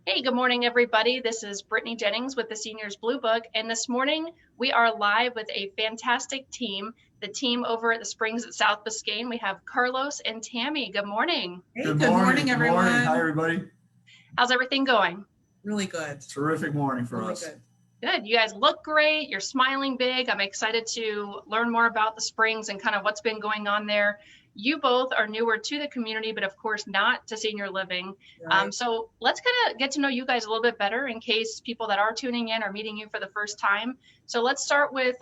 Hey, good morning, everybody. This is Brittany Jennings with the Seniors Blue Book, and this morning we are live with a fantastic team, the team over at the Springs at South Biscayne. We have Carlos and Tammy. Good morning. Hey, good morning, everyone. Good morning. Hi, everybody. How's everything going? Really good. Terrific morning for Really us. good. Good. You guys look great. You're smiling big. I'm excited to learn more about the Springs and kind of what's been going on there. You both are newer to the community, but of course not to senior living. Right. So let's kind of get to know you guys a little bit better in case people that are tuning in are meeting you for the first time. So let's start with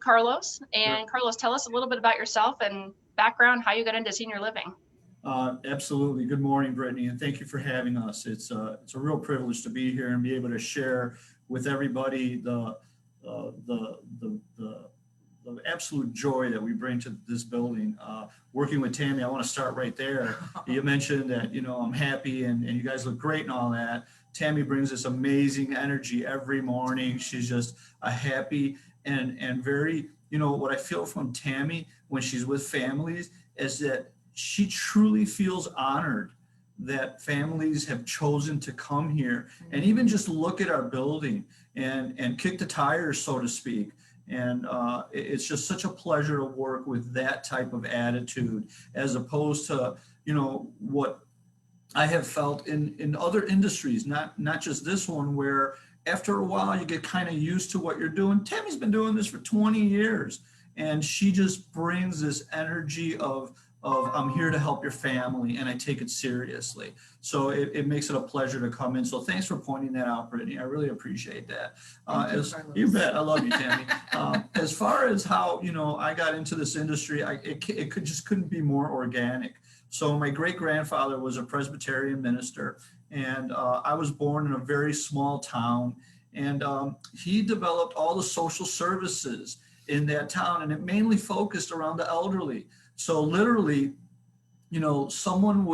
Carlos. And Sure. Carlos, tell us a little bit about yourself and background, how you got into senior living. Absolutely. Good morning, Brittany, and thank you for having us. It's a real privilege to be here and be able to share with everybody the absolute joy that we bring to this building. Working with Tammy, I want to start right there. You mentioned that, I'm happy and you guys look great and all that. Tammy brings this amazing energy every morning. She's just a happy and very, what I feel from Tammy when she's with families is that she truly feels honored that families have chosen to come here and even just look at our building and kick the tires, so to speak. And it's just such a pleasure to work with that type of attitude, as opposed to, what I have felt in other industries, not just this one, where after a while you get kind of used to what you're doing. Tammy's been doing this for 20 years, and she just brings this energy of I'm here to help your family, and I take it seriously. So it makes it a pleasure to come in. So thanks for pointing that out, Brittany. I really appreciate that. You bet. I love you, Tammy. As far as how, I got into this industry, it couldn't be more organic. So my great-grandfather was a Presbyterian minister, and I was born in a very small town, and he developed all the social services in that town, and it mainly focused around the elderly. So literally, someone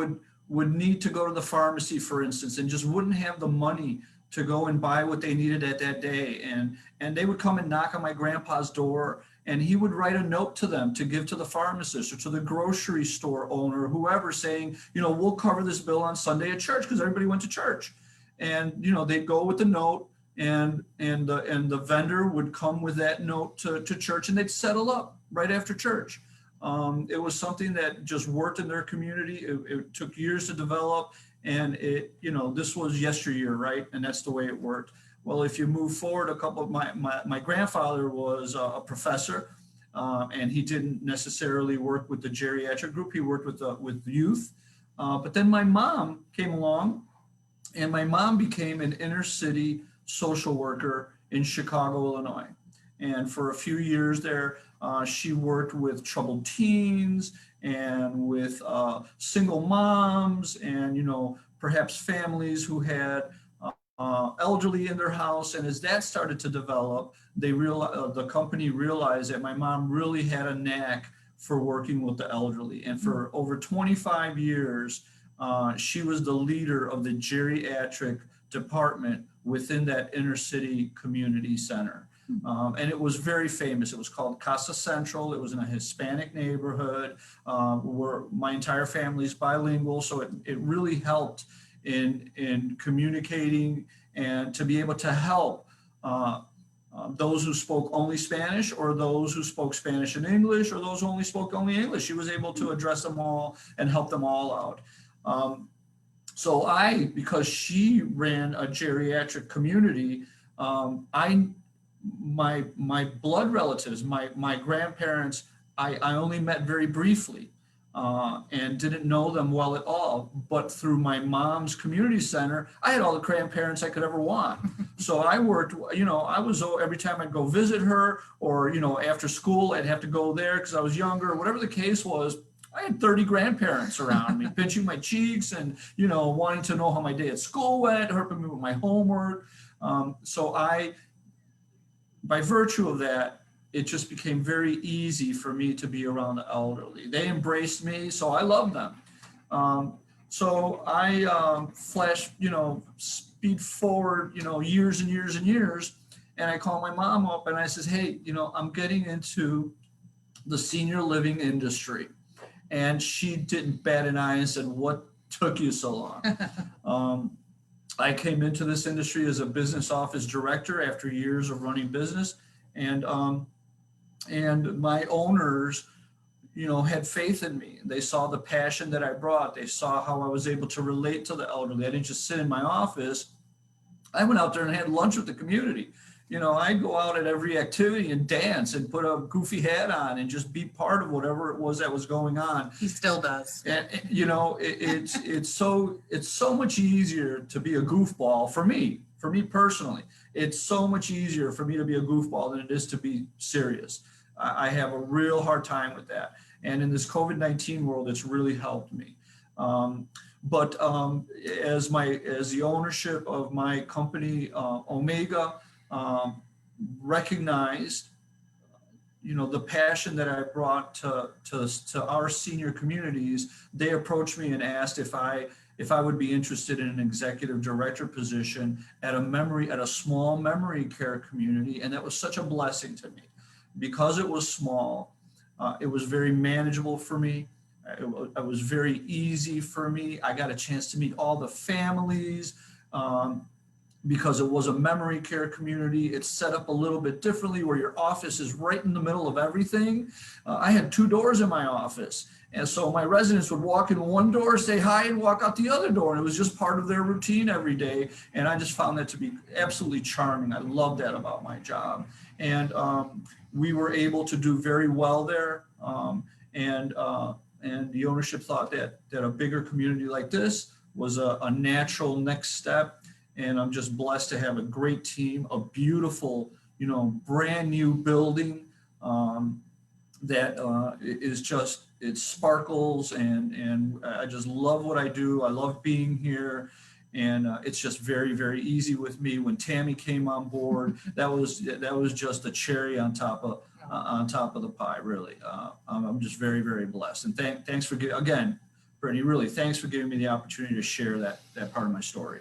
would need to go to the pharmacy, for instance, and just wouldn't have the money to go and buy what they needed at that day. And they would come and knock on my grandpa's door, and he would write a note to them to give to the pharmacist or to the grocery store owner, whoever, saying, we'll cover this bill on Sunday at church, because everybody went to church. And, they'd go with the note, and the vendor would come with that note to church, and they'd settle up right after church. It was something that just worked in their community. It took years to develop, and this was yesteryear, right? And that's the way it worked. Well, if you move forward a couple of my grandfather was a professor, and he didn't necessarily work with the geriatric group. He worked with youth. But then my mom came along, and my mom became an inner city social worker in Chicago, Illinois. And for a few years there, she worked with troubled teens and with single moms and, perhaps families who had elderly in their house. And as that started to develop, the company realized that my mom really had a knack for working with the elderly. And for over 25 years, she was the leader of the geriatric department within that inner city community center. And it was very famous. It was called Casa Central. It was in a Hispanic neighborhood where my entire family is bilingual. So it really helped in communicating and to be able to help those who spoke only Spanish, or those who spoke Spanish and English, or those who only spoke only English. She was able to address them all and help them all out. So because she ran a geriatric community, my blood relatives, my grandparents, I only met very briefly and didn't know them well at all. But through my mom's community center, I had all the grandparents I could ever want. So I worked, every time I'd go visit her, or, after school, I'd have to go there because I was younger, whatever the case was. I had 30 grandparents around me, pinching my cheeks and, wanting to know how my day at school went, helping me with my homework. By virtue of that, it just became very easy for me to be around the elderly. They embraced me, so I loved them. So I speed forward, years and years and years, and I call my mom up and I says, hey, I'm getting into the senior living industry. And she didn't bat an eye and said, what took you so long? I came into this industry as a business office director after years of running business, and my owners, had faith in me. They saw the passion that I brought. They saw how I was able to relate to the elderly. I didn't just sit in my office. I went out there and had lunch with the community. I'd go out at every activity and dance and put a goofy hat on and just be part of whatever it was that was going on. He still does. And it's so much easier to be a goofball for me personally. It's so much easier for me to be a goofball than it is to be serious. I have a real hard time with that. And in this COVID-19 world, it's really helped me. But as the ownership of my company, Omega, recognized, the passion that I brought to our senior communities, they approached me and asked if I would be interested in an executive director position at a small memory care community. And that was such a blessing to me because it was small. It was very manageable for me. It was very easy for me. I got a chance to meet all the families. Because it was a memory care community. It's set up a little bit differently where your office is right in the middle of everything. I had 2 doors in my office. And so my residents would walk in one door, say hi, and walk out the other door. And it was just part of their routine every day. And I just found that to be absolutely charming. I love that about my job. And we were able to do very well there. And the ownership thought that a bigger community like this was a natural next step. And I'm just blessed to have a great team, a beautiful, brand new building that is just, it sparkles, and I just love what I do. I love being here. And it's just very, very easy with me. When Tammy came on board, that was just a cherry on top of the pie, really. I'm just very, very blessed. And thanks for again, Brittany, really, thanks for giving me the opportunity to share that part of my story.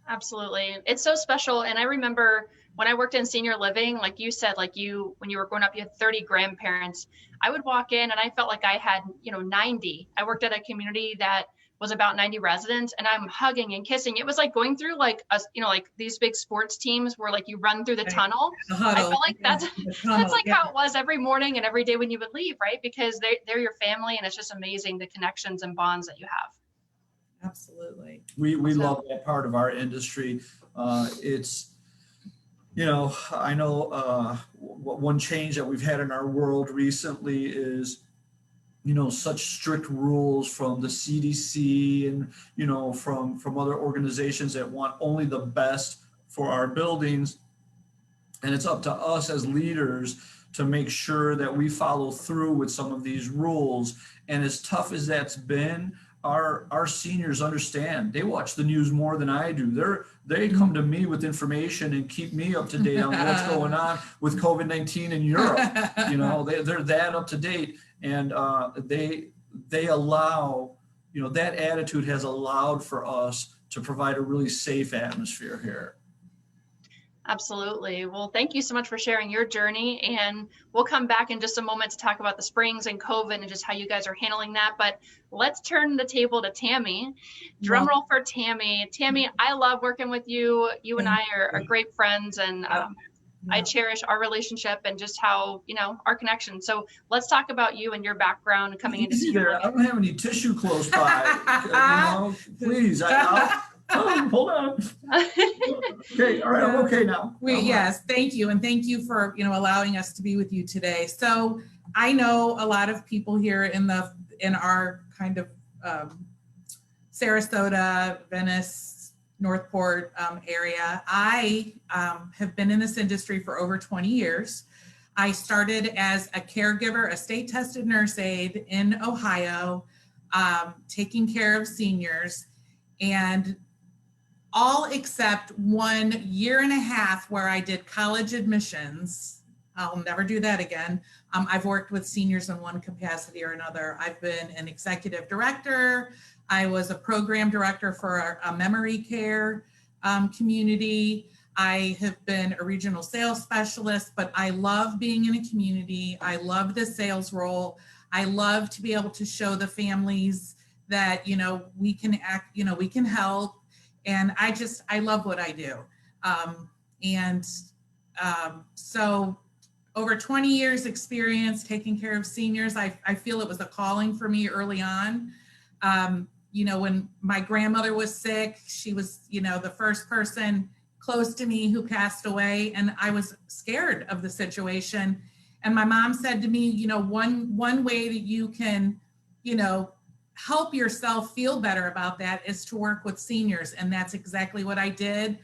Absolutely. It's so special. And I remember when I worked in senior living, like you said, when you were growing up, you had 30 grandparents. I would walk in and I felt like I had, 90. I worked at a community that was about 90 residents, and I'm hugging and kissing. It was like going through like these big sports teams where like you run through the tunnel. I felt like that's how it was every morning and every day when you would leave, right? Because they're your family, and it's just amazing the connections and bonds that you have. Absolutely. We love that part of our industry. It's, I know one change that we've had in our world recently is, such strict rules from the CDC and, from other organizations that want only the best for our buildings. And it's up to us as leaders to make sure that we follow through with some of these rules. And as tough as that's been, our seniors understand. They watch the news more than I do. They come to me with information and keep me up to date on what's going on with COVID-19 in Europe. They're that up to date, and they allow, that attitude has allowed for us to provide a really safe atmosphere here. Absolutely. Well, thank you so much for sharing your journey, and we'll come back in just a moment to talk about the Springs and COVID and just how you guys are handling that. But let's turn the table to Tammy. Drum roll for Tammy. Tammy, I love working with you. You and I are great friends, and I cherish our relationship and just how, our connection. So let's talk about you and your background coming into senior living. I don't have any tissue close by. Please. Hold on. Okay, all right, I'm okay now. Yes, thank you. And thank you for, allowing us to be with you today. So I know a lot of people here in our kind of Sarasota, Venice, Northport area. I have been in this industry for over 20 years. I started as a caregiver, a state-tested nurse aide in Ohio, taking care of seniors, and all except 1.5 years where I did college admissions. I'll never do that again. I've worked with seniors in one capacity or another. I've been an executive director. I was a program director for a memory care community. I have been a regional sales specialist, but I love being in a community. I love the sales role. I love to be able to show the families that, we can act, we can help. And I love what I do. So over 20 years experience taking care of seniors, I feel it was a calling for me early on. When my grandmother was sick, she was, the first person close to me who passed away, and I was scared of the situation. And my mom said to me, one way that you can, help yourself feel better about that is to work with seniors. And that's exactly what I did.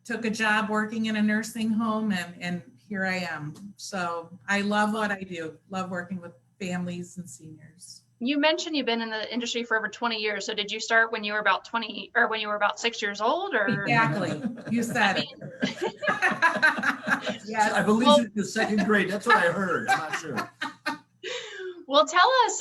Took a job working in a nursing home, and here I am. So I love what I do. Love working with families and seniors. You mentioned you've been in the industry for over 20 years. So did you start when you were about 20 or when you were about 6 years old? Or Exactly. You said it. Yes. I believe it's the second grade. That's what I heard. I'm not sure. Well, tell us,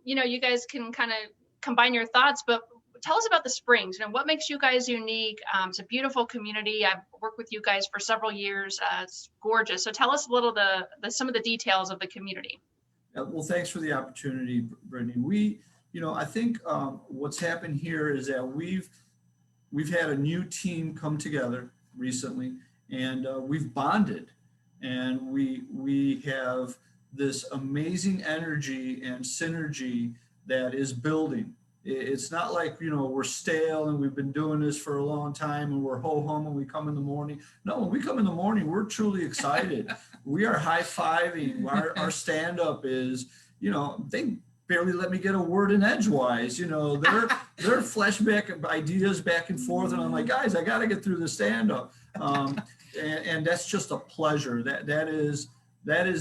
you guys can kind of combine your thoughts, but tell us about the Springs. What makes you guys unique? It's a beautiful community. I've worked with you guys for several years. It's gorgeous. So tell us a little some of the details of the community. Well, thanks for the opportunity, Brittany. I think what's happened here is that we've had a new team come together recently, and we've bonded, and we have this amazing energy and synergy that is building. It's not like, we're stale and we've been doing this for a long time and we're ho-hum when we come in the morning. No, when we come in the morning, we're truly excited. We are high-fiving. Our stand-up is, they barely let me get a word in edgewise. They're flashback ideas back and forth. And I'm like, guys, I got to get through the stand-up. And that's just a pleasure. That is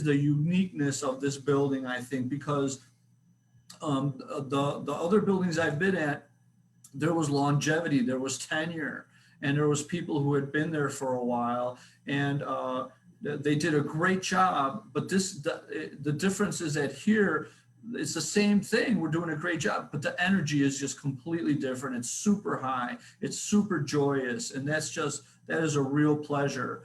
the uniqueness of this building, I think, because the other buildings I've been at, there was longevity, there was tenure, and there was people who had been there for a while, and they did a great job. But the difference is that here, it's the same thing. We're doing a great job, but the energy is just completely different. It's super high. It's super joyous, and that is a real pleasure.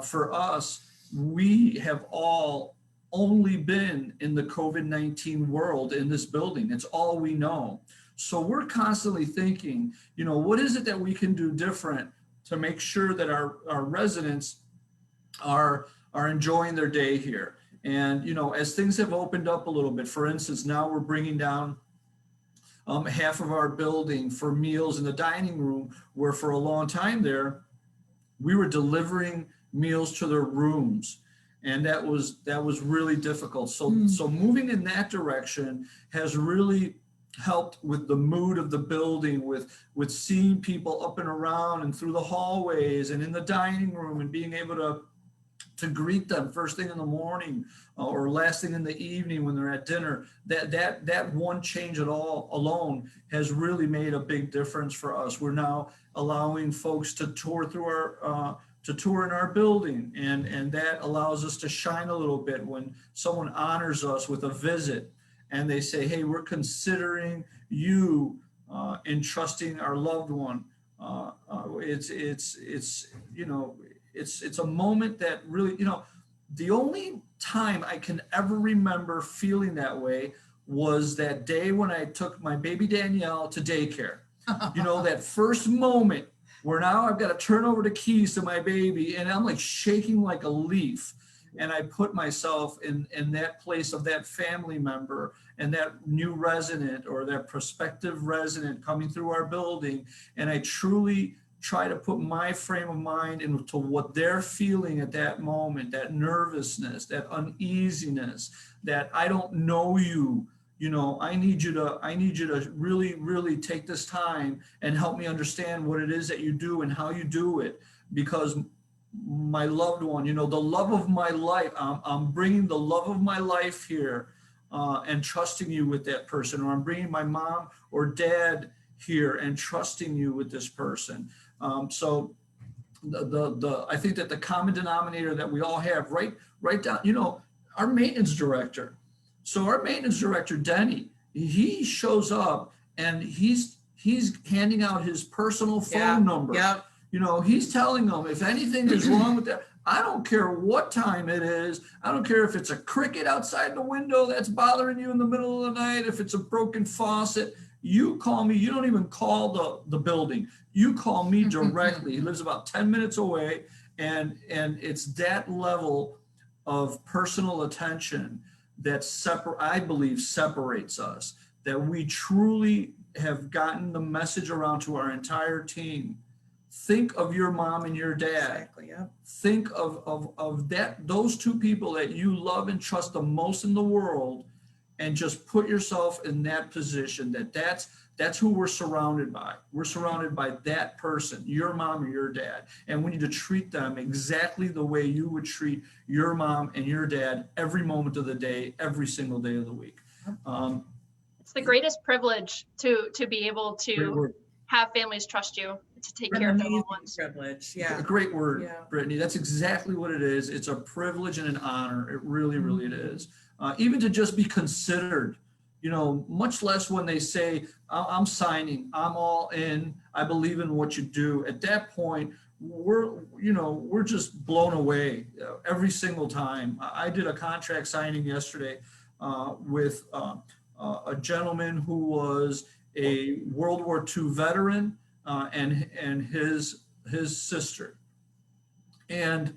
For us, we have all only been in the COVID-19 world in this building. It's all we know. So we're constantly thinking, what is it that we can do different to make sure that our residents are enjoying their day here? And, as things have opened up a little bit, for instance, now we're bringing down half of our building for meals in the dining room, where for a long time there, we were delivering meals to their rooms. And that was really difficult. So moving in that direction has really helped with the mood of the building, with seeing people up and around and through the hallways and in the dining room, and being able to greet them first thing in the morning or last thing in the evening when they're at dinner. That one change alone has really made a big difference for us. We're now allowing folks to tour through tour in our building, and that allows us to shine a little bit when someone honors us with a visit and they say, hey, we're considering you entrusting our loved one. It's a moment that really, the only time I can ever remember feeling that way was that day when I took my baby Danielle to daycare. That first moment where now I've got to turn over the keys to my baby, and I'm like shaking like a leaf. And I put myself in that place of that family member and that new resident or that prospective resident coming through our building. And I truly try to put my frame of mind into what they're feeling at that moment, that nervousness, that uneasiness, that I don't know you. I need you to really, really take this time and help me understand what it is that you do and how you do it. Because my loved one, the love of my life, I'm bringing the love of my life here and trusting you with that person, or I'm bringing my mom or dad here and trusting you with this person. So I think that the common denominator that we all have, right down, our maintenance director. So our maintenance director, Denny, he shows up and he's handing out his personal phone number. Yep. He's telling them if anything is wrong with that. I don't care what time it is. I don't care if it's a cricket outside the window that's bothering you in the middle of the night, if it's a broken faucet. You call me, you don't even call the building. You call me directly. He lives about 10 minutes away. And it's that level of personal attention that I believe separates us, that we truly have gotten the message around to our entire team. Think of your mom and your dad. Exactly, yeah. Think of those two people that you love and trust the most in the world, and just put yourself in that position, that's who we're surrounded by. We're surrounded by that person, your mom or your dad. And we need to treat them exactly the way you would treat your mom and your dad every moment of the day, every single day of the week. It's the greatest privilege to be able to have families trust you to take care of their loved ones. Privilege, yeah. A great word, Yeah. Brittany. That's exactly what it is. It's a privilege and an honor. It really, really it is. Even to just be considered, much less when they say, I'm signing, I'm all in, I believe in what you do. At that point, we're just blown away every single time. I did a contract signing yesterday with a gentleman who was a World War II veteran and his sister. And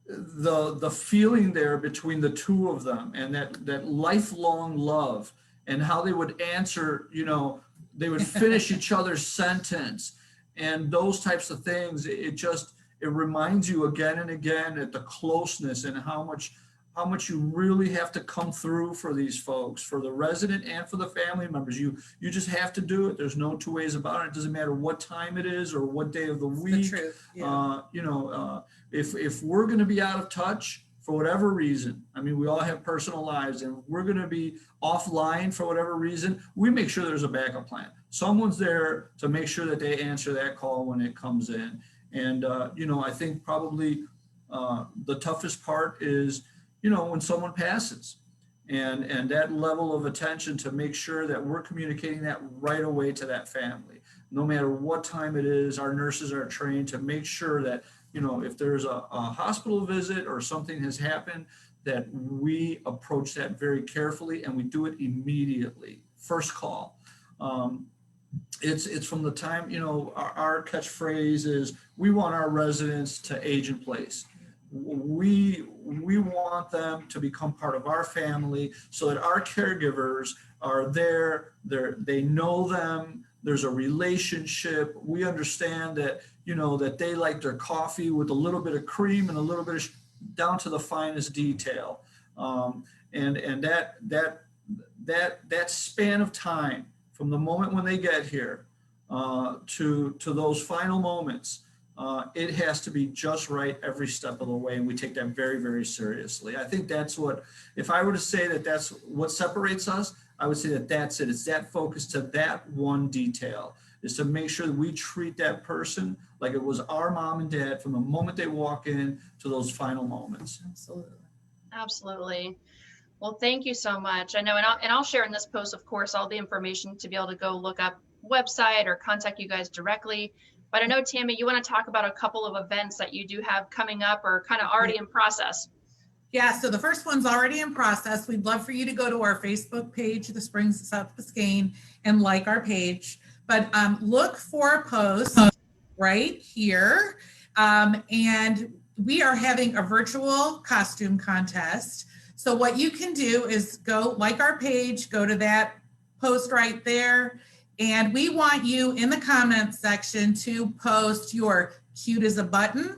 the feeling there between the two of them, and that lifelong love, and how they would answer, they would finish each other's sentence, and those types of things. It reminds you again and again at the closeness and how much you really have to come through for these folks, for the resident and for the family members. You just have to do it. There's no two ways about it. It doesn't matter what time it is or what day of the week. The truth. Yeah. If we're going to be out of touch for whatever reason, I mean, we all have personal lives, and we're going to be offline for whatever reason, we make sure there's a backup plan. Someone's there to make sure that they answer that call when it comes in. And, I think probably the toughest part is, when someone passes, and that level of attention to make sure that we're communicating that right away to that family. No matter what time it is, our nurses are trained to make sure that, if there's a hospital visit or something has happened, that we approach that very carefully, and we do it immediately. First call. It's from the time, our catchphrase is, we want our residents to age in place. We want them to become part of our family, so that our caregivers are there. They know them. There's a relationship. We understand that, that they like their coffee with a little bit of cream and a little bit of down to the finest detail. And that span of time from the moment when they get here to those final moments, it has to be just right every step of the way, and we take that very, very seriously. I think that's what, if I were to say that that's what separates us, I would say that that's it. It's that focus to that one detail, is to make sure that we treat that person like it was our mom and dad from the moment they walk in to those final moments. Absolutely. Well, thank you so much. I know, and I'll share in this post, of course, all the information to be able to go look up website or contact you guys directly. But I know, Tammy, you want to talk about a couple of events that you do have coming up or kind of already in process. Yeah, so the first one's already in process. We'd love for you to go to our Facebook page, The Springs of South Biscayne, and like our page. But look for a post right here. And we are having a virtual costume contest. So what you can do is go like our page, go to that post right there. And we want you in the comments section to post your cute as a button,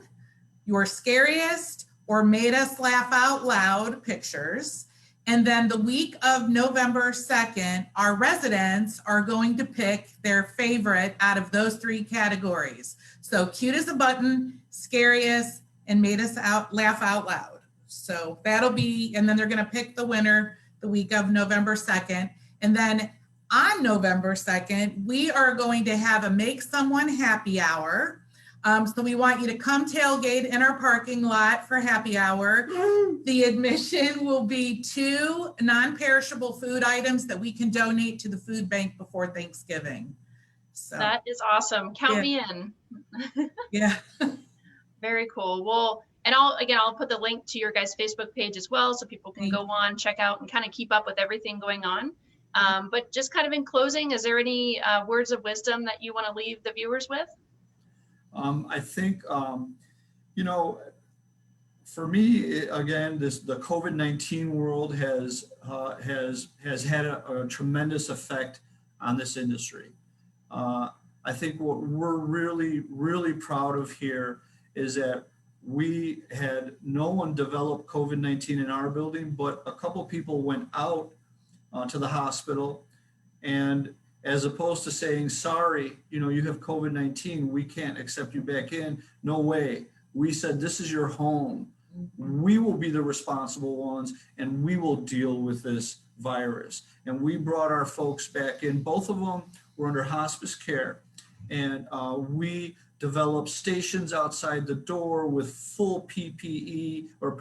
your scariest, or made us laugh out loud pictures. And then the week of November 2nd, our residents are going to pick their favorite out of those three categories. So cute as a button, scariest, and made us laugh out loud. So that'll be, and then they're gonna pick the winner the week of November 2nd. And then on November 2nd, we are going to have a Make Someone Happy Hour. So we want you to come tailgate in our parking lot for happy hour. The admission will be 2 non-perishable food items that we can donate to the food bank before Thanksgiving. So that is awesome. Count me in. Yeah. Very cool. Well, and I'll put the link to your guys' Facebook page as well, so people can go on, check out, and kind of keep up with everything going on. But just kind of in closing, is there any words of wisdom that you want to leave the viewers with? I think, for me, again, the COVID-19 world has had a tremendous effect on this industry. I think what we're really, really proud of here is that we had no one develop COVID-19 in our building, but a couple people went out to the hospital, and as opposed to saying, sorry, you have COVID-19, we can't accept you back in. No way. We said, this is your home. We will be the responsible ones, and we will deal with this virus. And we brought our folks back in. Both of them were under hospice care. And we developed stations outside the door with full PPE or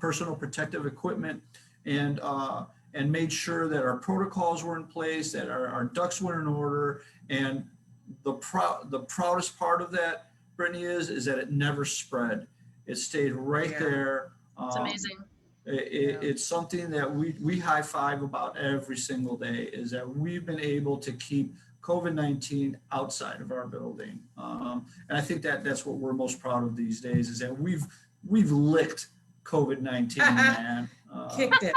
personal protective equipment, and made sure that our protocols were in place, that our ducks were in order. And the proudest part of that, Brittany, is that it never spread. It stayed right there. It's amazing. It's something that we high five about every single day, is that we've been able to keep COVID-19 outside of our building. And I think that's what we're most proud of these days, is that we've licked COVID-19, man. Kicked it.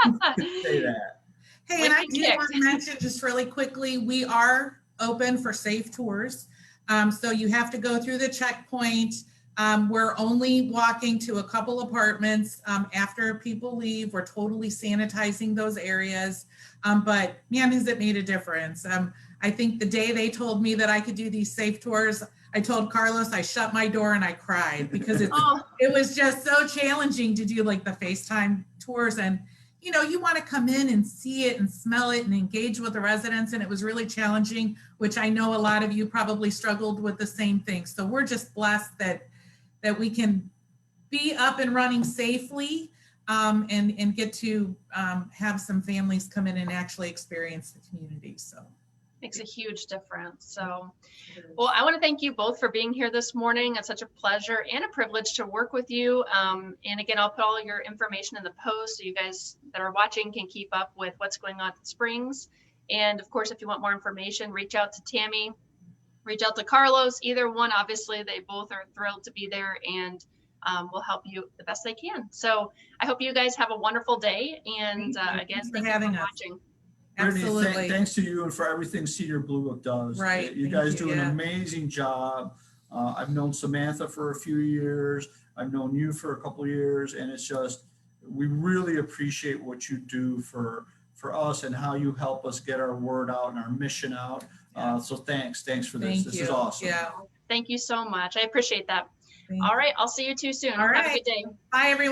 Say that. Hey, and I do want to mention just really quickly, we are open for safe tours. So you have to go through the checkpoint. We're only walking to a couple apartments after people leave. We're totally sanitizing those areas. But man, has it made a difference. I think the day they told me that I could do these safe tours, I told Carlos, I shut my door and I cried, because it was just so challenging to do like the FaceTime tours. And, you want to come in and see it and smell it and engage with the residents. And it was really challenging, which I know a lot of you probably struggled with the same thing. So we're just blessed that we can be up and running safely, and get to have some families come in and actually experience the community. So makes a huge difference. So, well, I want to thank you both for being here this morning. It's such a pleasure and a privilege to work with you. And again, I'll put all your information in the post so you guys that are watching can keep up with what's going on at the Springs. And of course, if you want more information, reach out to Tammy, reach out to Carlos, either one. Obviously, they both are thrilled to be there, and will help you the best they can. So I hope you guys have a wonderful day. And again, thank you for watching. Absolutely. Brittany, thanks to you and for everything Senior Blue Book does. Right. You guys do an amazing job. I've known Samantha for a few years. I've known you for a couple of years, and it's just, we really appreciate what you do for us and how you help us get our word out and our mission out. So thanks for this. This is awesome. Yeah. Thank you so much. I appreciate that. All right. I'll see you too soon. All right. Have a good day. Bye, everyone.